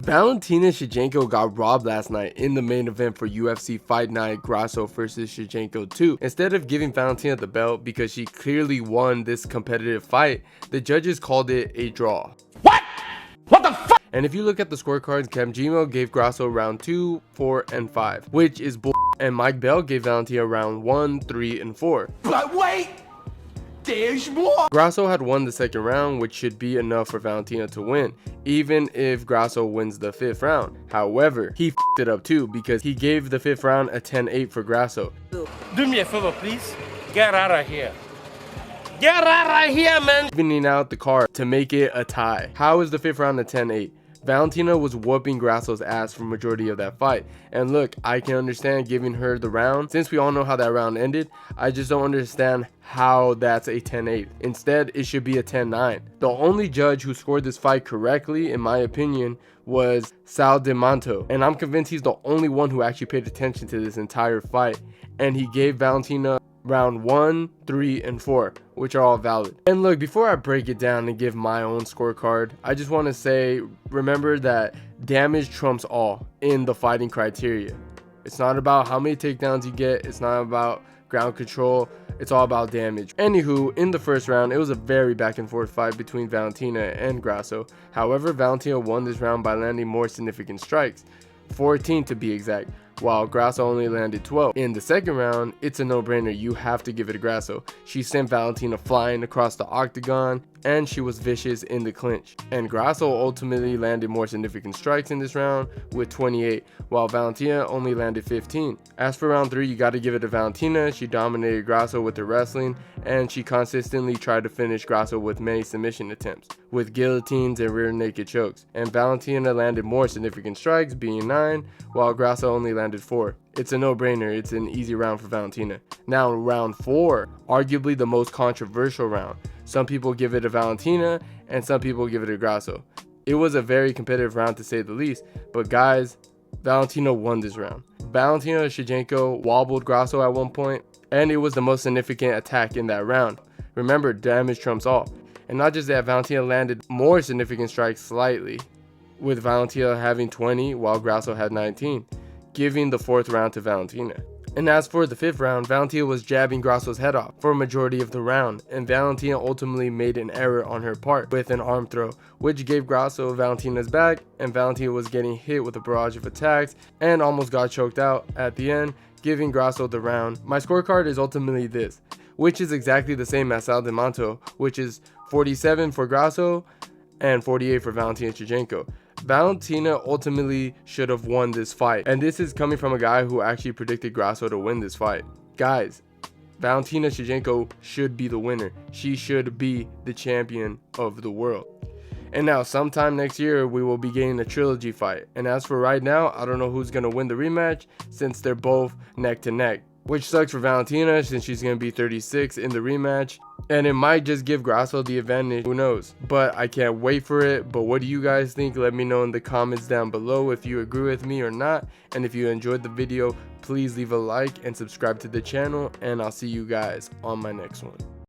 Valentina Shevchenko got robbed last night in the main event for UFC Fight Night Grasso versus Shevchenko 2. Instead of giving Valentina the belt because she clearly won this competitive fight, the judges called it a draw. What? What the fuck? And if you look at the scorecards, Kamjimo gave Grasso round 2, 4, and 5, which is bull, and Mike Bell gave Valentina round 1, 3, and 4. But wait! There's more! Grasso had won the second round, which should be enough for Valentina to win, even if Grasso wins the 5th round. However, he f***ed it up too because he gave the 5th round a 10-8 for Grasso. Do me a favor, please. Get out of here. Get out of here, man. Evening out the card to make it a tie. How is the 5th round a 10-8? Valentina was whooping Grasso's ass for majority of that fight, and look, I can understand giving her the round. Since we all know how that round ended, I just don't understand how that's a 10-8. Instead, it should be a 10-9. The only judge who scored this fight correctly, in my opinion, was Sal D'Amato, and I'm convinced he's the only one who actually paid attention to this entire fight, and he gave Valentina round 1, 3, and 4, which are all valid. And look, before I break it down and give my own scorecard, I just want to say, remember that damage trumps all in the fighting criteria. It's not about how many takedowns you get, it's not about ground control, it's all about damage. Anywho, in the first round, it was a very back and forth fight between Valentina and Grasso. However, Valentina won this round by landing more significant strikes, 14 to be exact, while Grasso only landed 12. In the second round, it's a no-brainer. You have to give it to Grasso. She sent Valentina flying across the octagon, and she was vicious in the clinch. And Grasso ultimately landed more significant strikes in this round with 28, while Valentina only landed 15. As for round 3, you got to give it to Valentina. She dominated Grasso with her wrestling, and she consistently tried to finish Grasso with many submission attempts, with guillotines and rear naked chokes. And Valentina landed more significant strikes, being 9, while Grasso only landed 4. It's a no-brainer. It's an easy round for Valentina. Now, round 4, arguably the most controversial round. Some people give it to Valentina, and some people give it to Grasso. It was a very competitive round to say the least, but guys, Valentina won this round. Valentina Shevchenko wobbled Grasso at one point, and it was the most significant attack in that round. Remember, damage trumps all. And not just that, Valentina landed more significant strikes slightly, with Valentina having 20 while Grasso had 19, giving the 4th round to Valentina. And as for the 5th round, Valentina was jabbing Grasso's head off for a majority of the round, and Valentina ultimately made an error on her part with an arm throw, which gave Grasso Valentina's back, and Valentina was getting hit with a barrage of attacks and almost got choked out at the end, giving Grasso the round. My scorecard is ultimately this, which is exactly the same as Sal D'Amato, which is 47 for Grasso and 48 for Valentina Shevchenko. Valentina ultimately should have won this fight, and this is coming from a guy who actually predicted Grasso to win this fight. Guys, Valentina Shevchenko should be the winner. She should be the champion of the world. And now, sometime next year, we will be getting a trilogy fight. And as for right now, I don't know who's going to win the rematch since they're both neck to neck. Which sucks for Valentina since she's going to be 36 in the rematch. And it might just give Grasso the advantage, who knows. But I can't wait for it. But what do you guys think? Let me know in the comments down below if you agree with me or not. And if you enjoyed the video, please leave a like and subscribe to the channel. And I'll see you guys on my next one.